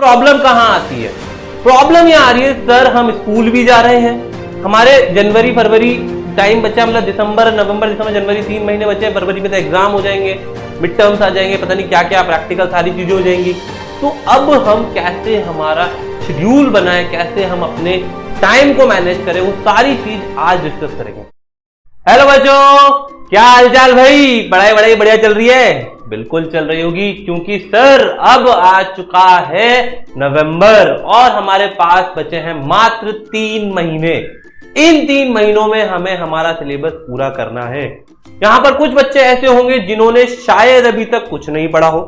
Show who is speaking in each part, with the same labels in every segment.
Speaker 1: Problem कहां आती है? प्रॉब्लम ये आ रही है सर, हम स्कूल भी जा रहे हैं, हमारे जनवरी फरवरी टाइम बचा, मतलब दिसंबर नवंबर दिसंबर जनवरी 3 महीने बचे, फरवरी में तो एग्जाम हो जाएंगे, मिड टर्म्स आ जाएंगे, पता नहीं क्या क्या प्रैक्टिकल सारी चीजें हो जाएंगी। तो अब हम कैसे हमारा शेड्यूल बनाएं, कैसे हम अपने टाइम को मैनेज करें, वो सारी चीज आज डिस्कस करेंगे। हेलो बच्चों, क्या हालचाल भाई? पढ़ाई वढ़ाई बढ़िया चल रही है? बिल्कुल चल रही होगी, क्योंकि सर अब आ चुका है नवंबर और हमारे पास बचे हैं मात्र 3 महीने। इन 3 महीनों में हमें हमारा सिलेबस पूरा करना है। यहां पर कुछ बच्चे ऐसे होंगे जिन्होंने शायद अभी तक कुछ नहीं पढ़ा हो,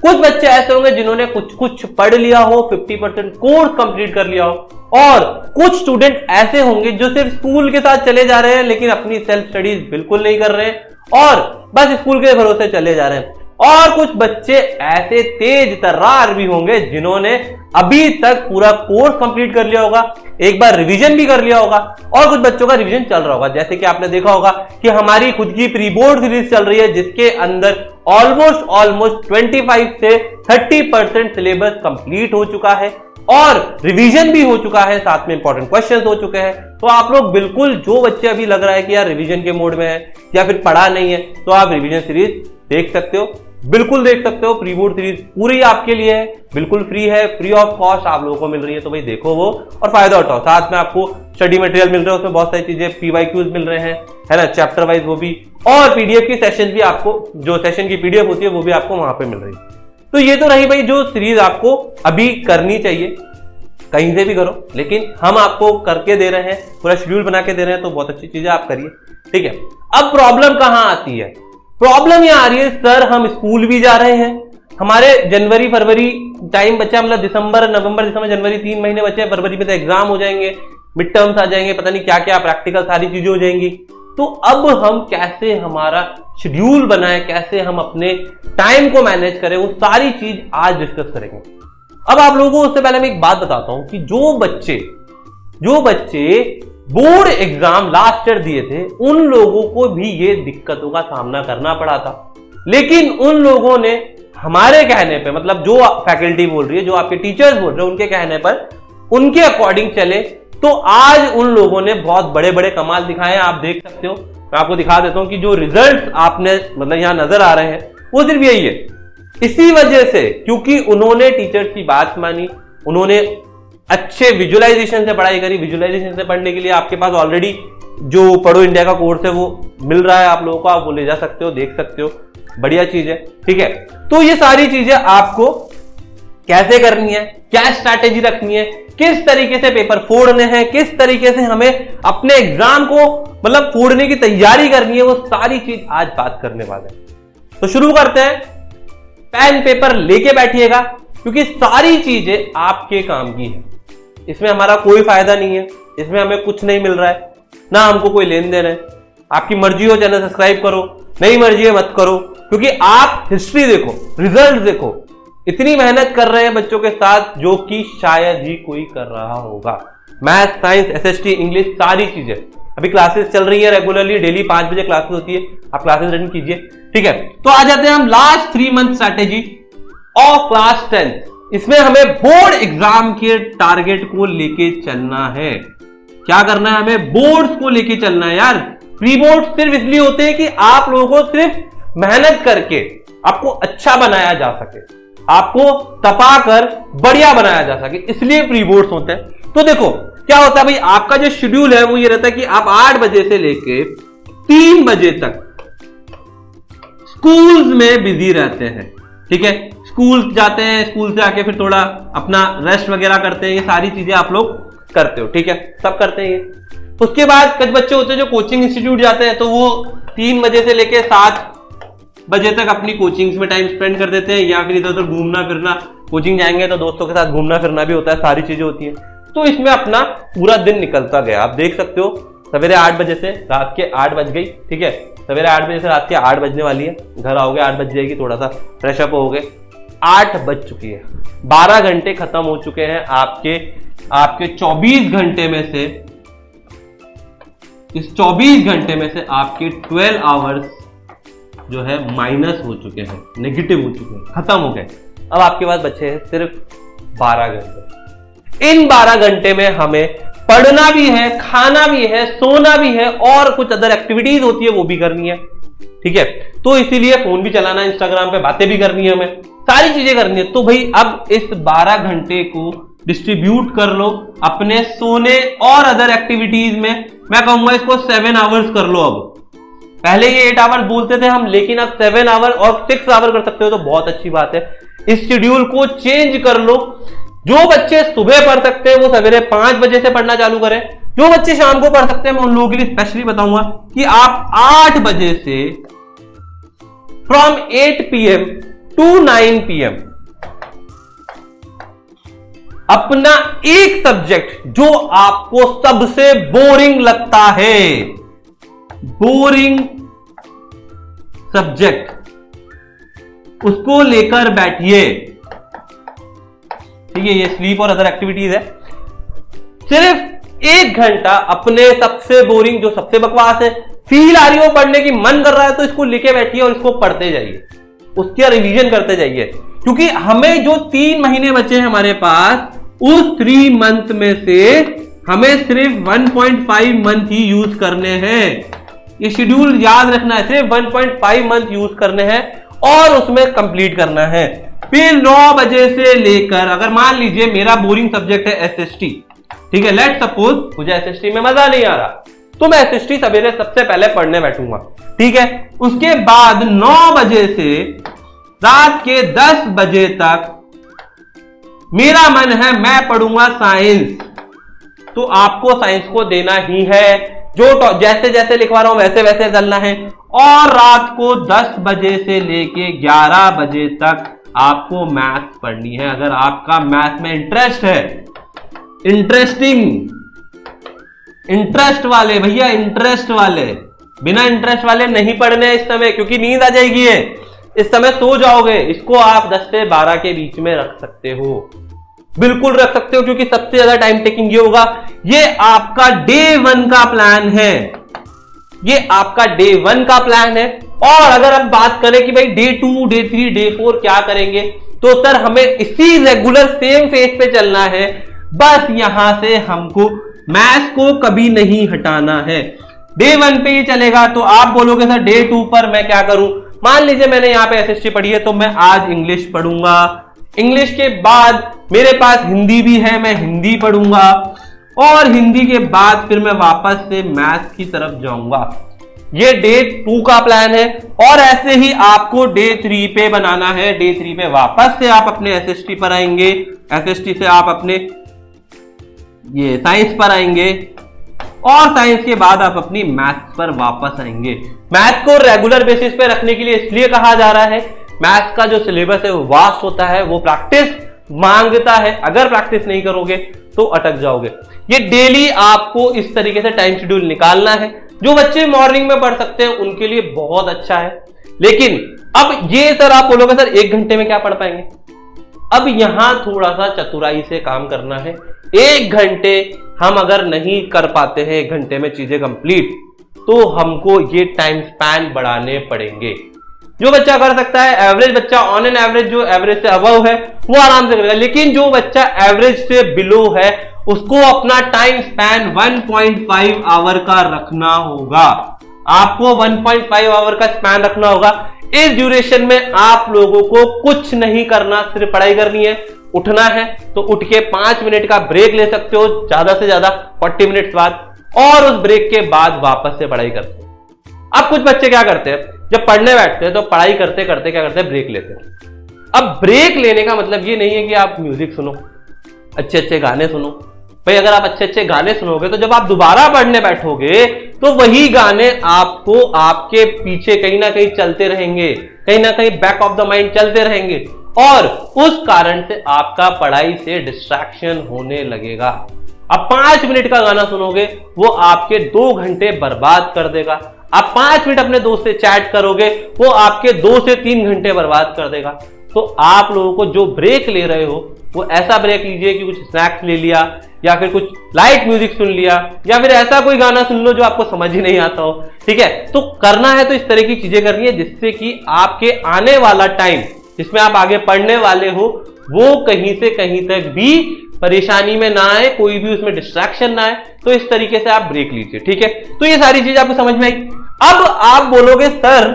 Speaker 1: कुछ बच्चे ऐसे होंगे जिन्होंने कुछ पढ़ लिया हो, 50% कोर्स कंप्लीट कर लिया हो, और कुछ स्टूडेंट ऐसे होंगे जो सिर्फ स्कूल के साथ चले जा रहे हैं लेकिन अपनी सेल्फ स्टडीज बिल्कुल नहीं कर रहे हैं और बस स्कूल के भरोसे चले जा रहे हैं। और कुछ बच्चे ऐसे तेज तर्रार भी होंगे जिन्होंने अभी तक पूरा कोर्स कंप्लीट कर लिया होगा, एक बार रिवीजन भी कर लिया होगा, और कुछ बच्चों का रिवीजन चल रहा होगा। जैसे कि आपने देखा होगा कि हमारी खुद की प्री बोर्ड सीरीज चल रही है जिसके अंदर ऑलमोस्ट 25 से 30% सिलेबस कंप्लीट हो चुका है और रिवीजन भी हो चुका है, साथ में इंपॉर्टेंट क्वेश्चंस हो चुके हैं। तो आप लोग बिल्कुल, जो बच्चे अभी लग रहा है कि यार रिवीजन के मोड में है या फिर पढ़ा नहीं है, तो आप रिवीजन सीरीज देख सकते हो, बिल्कुल देख सकते हो। प्री बोर्ड सीरीज पूरी आपके लिए है, बिल्कुल फ्री है, फ्री ऑफ कॉस्ट आप लोगों को मिल रही है, तो भाई देखो वो और फायदा उठाओ। साथ में आपको स्टडी मटेरियल मिल रहे हैं, उसमें बहुत सारी चीजें PYQs मिल रहे हैं, है ना, चैप्टर वाइज वो भी, और पीडीएफ की सेशन भी आपको, जो सेशन की पीडीएफ होती है वो भी आपको वहां पे मिल रही है। तो ये तो रही भाई जो सीरीज आपको अभी करनी चाहिए, कहीं से भी करो, लेकिन हम आपको करके दे रहे हैं, पूरा शेड्यूल बना के दे रहे हैं, तो बहुत अच्छी चीज है, आप करिए, ठीक है। अब प्रॉब्लम कहां आती है? प्रॉब्लम ये आ रही है सर, हम स्कूल भी जा रहे हैं, हमारे जनवरी फरवरी टाइम बचा, मतलब दिसंबर नवंबर दिसंबर जनवरी 3 महीने बचे, फरवरी में तो एग्जाम हो जाएंगे, मिड टर्म्स आ जाएंगे, पता नहीं क्या क्या प्रैक्टिकल सारी चीजें हो जाएंगी। तो अब हम कैसे हमारा शेड्यूल बनाएं, कैसे हम अपने टाइम को मैनेज करें, वो सारी चीज आज डिस्कस करेंगे। अब आप लोगों को उससे पहले मैं एक बात बताता हूं कि जो बच्चे बोर्ड एग्जाम लास्ट ईयर दिए थे, उन लोगों को भी ये दिक्कतों का सामना करना पड़ा था, लेकिन उन लोगों ने हमारे कहने पे, मतलब जो फैकल्टी बोल रही है, जो आपके टीचर्स बोल रहे हैं, उनके कहने पर, उनके अकॉर्डिंग चले, तो आज उन लोगों ने बहुत बड़े बड़े कमाल दिखाए हैं। आप देख सकते हो, मैं आपको दिखा देता हूं कि जो रिजल्ट आपने मतलब यहां नजर आ रहे हैं वो सिर्फ यही है। इसी वजह से, क्योंकि उन्होंने टीचर्स की बात मानी, उन्होंने अच्छे विजुअलाइजेशन से पढ़ाई करी। विजुअलाइजेशन से पढ़ने के लिए आपके पास ऑलरेडी जो पढ़ो इंडिया का कोर्स है वो मिल रहा है आप लोगों को, आप वो ले जा सकते हो, देख सकते हो, बढ़िया चीज है, ठीक है। तो ये सारी चीजें आपको कैसे करनी है, क्या स्ट्रैटेजी रखनी है, किस तरीके से पेपर फोड़ने हैं, किस तरीके से हमें अपने एग्जाम को मतलब फोड़ने की तैयारी करनी है, वो सारी चीज आज बात करने वाले हैं। तो शुरू करते हैं। पेन पेपर लेके बैठिएगा, क्योंकि सारी चीजें आपके काम की है, इसमें हमारा कोई फायदा नहीं है, इसमें हमें कुछ नहीं मिल रहा है, ना हमको कोई लेन देन है। आपकी मर्जी हो चैनल सब्सक्राइब करो, नहीं मर्जी है मत करो, क्योंकि आप हिस्ट्री देखो, रिजल्ट देखो, इतनी मेहनत कर रहे हैं बच्चों के साथ जो कि शायद ही कोई कर रहा होगा। मैथ, साइंस, SST, इंग्लिश, सारी चीजें अभी क्लासेस चल रही है रेगुलरली, डेली 5 बजे क्लासेस होती है, आप क्लासेस अटेंड कीजिए, ठीक है। तो आ जाते हैं हम last 3 month strategy of class 10th। इसमें हमें बोर्ड एग्जाम के टारगेट को लेके चलना है। क्या करना है? हमें बोर्ड्स को लेके चलना है यार। प्री बोर्ड सिर्फ इसलिए होते हैं कि आप लोगों को सिर्फ मेहनत करके आपको अच्छा बनाया जा सके, आपको तपा कर बढ़िया बनाया जा सके, इसलिए प्री बोर्ड्स होते हैं। तो देखो क्या होता है भाई, आपका जो शेड्यूल है वो ये रहता है कि आप 8 बजे से लेके 3 बजे तक स्कूल्स में बिजी रहते हैं, ठीक है। स्कूल जाते हैं, स्कूल से आके फिर थोड़ा अपना रेस्ट वगैरह करते हैं, ये सारी चीजें आप लोग करते हो, ठीक है, सब करते हैं ये। उसके बाद कुछ बच्चे होते हैं जो कोचिंग इंस्टीट्यूट जाते हैं, तो वो 3 बजे से लेके 7 बजे तक अपनी कोचिंग्स में टाइम स्पेंड कर देते हैं, या फिर इधर उधर घूमना फिरना, कोचिंग जाएंगे तो दोस्तों के साथ घूमना फिरना भी होता है, सारी चीजें होती हैं। तो इसमें अपना पूरा दिन निकलता गया। आप देख सकते हो सवेरे 8 बजे से रात के 8 बज गई, ठीक है, सवेरे 8 बजे से रात के 8 बजने वाली है, घर आओगे 8 बज जाएगी, थोड़ा सा फ्रेश अप हो गए, 8 बज चुकी है, 12 घंटे खत्म हो चुके हैं आपके 24 घंटे में से। इस 24 घंटे में से आपके 12 आवर्स जो है माइनस हो चुके हैं, नेगेटिव हो चुके हैं, खत्म हो गए। अब आपके पास बचे हैं सिर्फ 12 घंटे। इन 12 घंटे में हमें पढ़ना भी है, खाना भी है, सोना भी है और कुछ अदर एक्टिविटीज होती है वो भी करनी है। ठीक है, तो इसीलिए फोन भी चलाना है, इंस्टाग्राम पे बातें भी करनी है, हमें सारी चीजें करनी है। तो भाई अब इस 12 घंटे को डिस्ट्रीब्यूट कर लो अपने सोने और अदर एक्टिविटीज में। मैं कहूंगा इसको 7 आवर्स कर लो। अब पहले ये 8 आवर्स बोलते थे हम, लेकिन अब 7 आवर और 6 आवर कर सकते हो तो बहुत अच्छी बात है। इस शेड्यूल को चेंज कर लो। जो बच्चे सुबह पढ़ सकते हैं वो सवेरे 5 बजे से पढ़ना चालू करें। जो बच्चे शाम को पढ़ सकते हैं मैं उन लोगों के लिए स्पेशली बताऊंगा कि आप 8 बजे से फ्रॉम 8 PM टू 9 PM अपना एक सब्जेक्ट जो आपको सबसे बोरिंग लगता है, बोरिंग सब्जेक्ट, उसको लेकर बैठिए। ठीक है, ये स्लीप और अदर एक्टिविटीज है। सिर्फ 1 घंटा अपने सबसे बोरिंग, जो सबसे बकवास है, फील आ रही हो पढ़ने की, मन कर रहा है तो इसको लेके बैठिए और इसको पढ़ते जाइए, उसका रिवीजन करते जाइए। क्योंकि हमें जो 3 महीने बचे हैं हमारे पास, उस 3 मंथ में से हमें सिर्फ 1.5 मंथ ही यूज करने हैं। ये शेड्यूल याद रखना है, सिर्फ 1.5 मंथ यूज करने हैं और उसमें कंप्लीट करना है। फिर 9 बजे से लेकर, अगर मान लीजिए मेरा बोरिंग सब्जेक्ट है SST, ठीक है, लेट सपोज मुझे SST में मजा नहीं आ रहा, तो मैं SST सवेरे सबसे पहले पढ़ने बैठूंगा। ठीक है, उसके बाद 9 बजे से रात के 10 बजे तक मेरा मन है मैं पढ़ूंगा साइंस, तो आपको साइंस को देना ही है। जो जैसे जैसे लिखवा रहा हूं वैसे वैसे चलना है। और रात को 10 बजे से लेके 11 बजे तक आपको मैथ्स पढ़नी है। अगर आपका मैथ में इंटरेस्ट है, इंटरेस्ट वाले भैया, इंटरेस्ट वाले, बिना इंटरेस्ट वाले नहीं पढ़ने इस समय, क्योंकि नींद आ जाएगी है, इस समय सो जाओगे। इसको आप 10 से 12 के बीच में रख सकते हो, बिल्कुल रख सकते हो, क्योंकि सबसे ज्यादा टाइम टेकिंग ये होगा। ये आपका डे 1 का प्लान है, ये आपका डे 1 का प्लान है। और अगर हम बात करें कि भाई डे 2, डे 3, डे 4 क्या करेंगे, तो सर हमें इसी रेगुलर सेम फेज पे चलना है। बस यहां से हमको मैथ्स को कभी नहीं हटाना है। डे 1 पे ही चलेगा, तो आप बोलोगे सर डे 2 पर मैं क्या करूं। मान लीजिए मैंने यहां पे SST पढ़ी है, तो मैं आज इंग्लिश पढ़ूंगा। इंग्लिश के बाद मेरे पास हिंदी भी है, मैं हिंदी पढ़ूंगा। और हिंदी के बाद फिर मैं वापस से मैथ्स की तरफ जाऊंगा। ये डे 2 का प्लान है। और ऐसे ही आपको डे 3 पे बनाना है। डे 3 पे वापस से आप अपने SST पर आएंगे, SST से आप अपने ये साइंस पर आएंगे, और साइंस के बाद आप अपनी मैथ्स पर वापस आएंगे। मैथ को रेगुलर बेसिस पे रखने के लिए इसलिए कहा जा रहा है, मैथ्स का जो सिलेबस है वो वास्ट होता है, वो प्रैक्टिस मांगता है। अगर प्रैक्टिस नहीं करोगे तो अटक जाओगे। ये डेली आपको इस तरीके से टाइम शेड्यूल निकालना है। जो बच्चे मॉर्निंग में पढ़ सकते हैं उनके लिए बहुत अच्छा है। लेकिन अब ये सर आप बोलोगे सर 1 घंटे में क्या पढ़ पाएंगे। अब यहां थोड़ा सा चतुराई से काम करना है। 1 घंटे हम अगर नहीं कर पाते हैं 1 घंटे में चीजें कंप्लीट, तो हमको ये टाइम स्पैन बढ़ाने पड़ेंगे। जो बच्चा कर सकता है, एवरेज बच्चा, ऑन एन एवरेज जो एवरेज से अबव है वो आराम से करेगा। लेकिन जो बच्चा एवरेज से बिलो है उसको अपना टाइम स्पैन 1.5 आवर का रखना होगा। आपको 1.5 आवर का स्पैन रखना होगा। इस ड्यूरेशन में आप लोगों को कुछ नहीं करना, सिर्फ पढ़ाई करनी है। उठना है तो उठ के 5 मिनट का ब्रेक ले सकते हो, ज्यादा से ज्यादा 40 मिनट बाद, और उस ब्रेक के बाद वापस से पढ़ाई करते हो। अब कुछ बच्चे क्या करते हैं, जब पढ़ने बैठते हैं तो पढ़ाई करते करते क्या करते हैं, ब्रेक लेते हैं। अब ब्रेक लेने का मतलब ये नहीं है कि आप म्यूजिक सुनो, अच्छे अच्छे गाने सुनो। भाई अगर आप अच्छे अच्छे गाने सुनोगे तो जब आप दोबारा पढ़ने बैठोगे तो वही गाने आपको आपके पीछे कहीं ना कहीं चलते रहेंगे, कहीं ना कहीं बैक ऑफ द माइंड चलते रहेंगे, और उस कारण से आपका पढ़ाई से डिस्ट्रैक्शन होने लगेगा। अब 5 मिनट का गाना सुनोगे वो आपके 2 घंटे बर्बाद कर देगा। आप 5 मिनट अपने दोस्त से चैट करोगे वो आपके 2 से 3 घंटे बर्बाद कर देगा। तो आप लोगों को जो ब्रेक ले रहे हो वो ऐसा ब्रेक लीजिए कि कुछ स्नैक्स ले लिया, या फिर कुछ लाइट म्यूजिक सुन लिया, या फिर ऐसा कोई गाना सुन लो जो आपको समझ ही नहीं आता हो। ठीक है, तो करना है तो इस तरह की चीजें करनी है जिससे कि आपके आने वाला टाइम जिसमें आप आगे पढ़ने वाले हो वो कहीं से कहीं तक भी परेशानी में ना आए, कोई भी उसमें डिस्ट्रैक्शन ना आए। तो इस तरीके से आप ब्रेक लीजिए, ठीक है। तो ये सारी चीज आपको समझ में आई। अब आप बोलोगे सर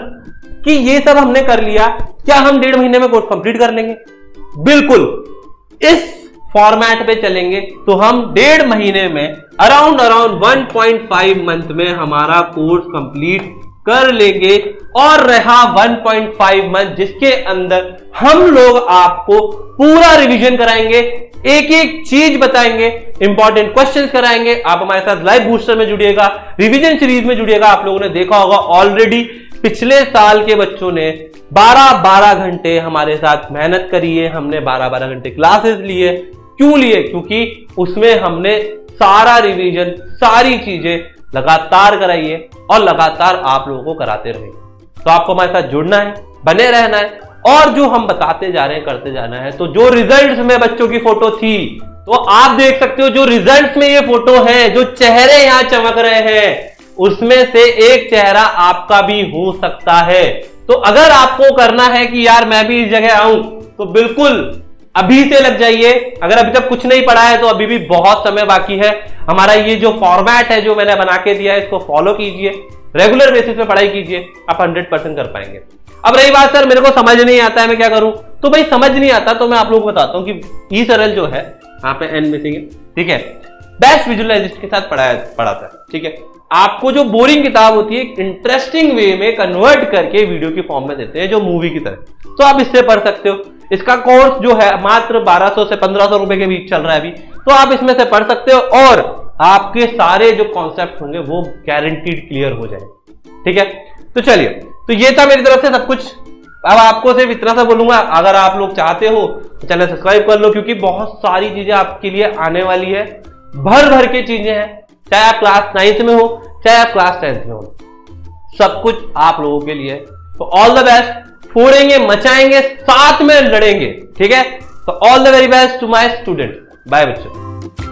Speaker 1: कि ये सब हमने कर लिया, क्या हम 1.5 महीने में कोर्स कंप्लीट कर लेंगे? बिल्कुल, इस फॉर्मेट पे चलेंगे तो हम 1.5 महीने में अराउंड 1.5 मंथ में हमारा कोर्स कंप्लीट कर लेंगे। और रहा 1.5 मंथ जिसके अंदर हम लोग आपको पूरा रिवीजन कराएंगे, एक एक चीज बताएंगे, इंपॉर्टेंट क्वेश्चंस कराएंगे। आप हमारे साथ लाइव बूस्टर में जुड़िएगा, रिवीजन सीरीज में जुड़िएगा। आप लोगों ने देखा होगा ऑलरेडी पिछले साल के बच्चों ने 12-12 घंटे हमारे साथ मेहनत करी है, हमने 12-12 घंटे क्लासेस लिए। क्यों लिए? क्योंकि उसमें हमने सारा रिवीजन, सारी चीजें लगातार कराई है और लगातार आप लोगों को कराते रहे। तो आपको हमारे साथ जुड़ना है, बने रहना है और जो हम बताते जा रहे हैं करते जाना है। तो जो रिजल्ट्स में बच्चों की फोटो थी, तो आप देख सकते हो जो रिजल्ट्स में ये फोटो है, जो चेहरे यहां चमक रहे हैं, उसमें से एक चेहरा आपका भी हो सकता है। तो अगर आपको करना है कि यार मैं भी इस जगह आऊं, तो बिल्कुल अभी से लग जाइए। अगर अभी तक कुछ नहीं पढ़ा है तो अभी भी बहुत समय बाकी है। हमारा ये जो फॉर्मेट है जो मैंने बना के दिया है, इसको फॉलो कीजिए, रेगुलर बेसिस पे पढ़ाई कीजिए, आप 100% कर पाएंगे। अब रही बात सर मेरे को समझ नहीं आता है, मैं क्या करूं? तो भाई समझ नहीं आता तो मैं आप लोगों को बताता हूं कि ई सरल जो है, यहाँ पे एन मिसिंग है, ठीक है, बेस्ट विजुअलाइजेशन के साथ पढ़ाता है, ठीक है। आपको जो बोरिंग किताब होती है इंटरेस्टिंग वे में कन्वर्ट करके वीडियो की फॉर्म में देते हैं, जो मूवी की तरह। तो आप इससे पढ़ सकते हो। इसका कोर्स जो है मात्र 1200 से 1500 रुपए के बीच चल रहा है अभी, तो आप इसमें से पढ़ सकते हो और आपके सारे जो कॉन्सेप्ट होंगे वो गारंटीड क्लियर हो जाएंगे, ठीक है। तो चलिए, तो ये था मेरी तरफ से सब कुछ। अब आपको सिर्फ इतना सा बोलूंगा, अगर आप लोग चाहते हो तो चैनल सब्सक्राइब कर लो, क्योंकि बहुत सारी चीजें आपके लिए आने वाली है, भर भर के चीजें हैं। चाहे आप क्लास 9th में हो, चाहे आप क्लास 10th में हो, सब कुछ आप लोगों के लिए। तो ऑल द बेस्ट, फोड़ेंगे, मचाएंगे, साथ में लड़ेंगे, ठीक है। तो all the very best to my student. Bye बच्चों।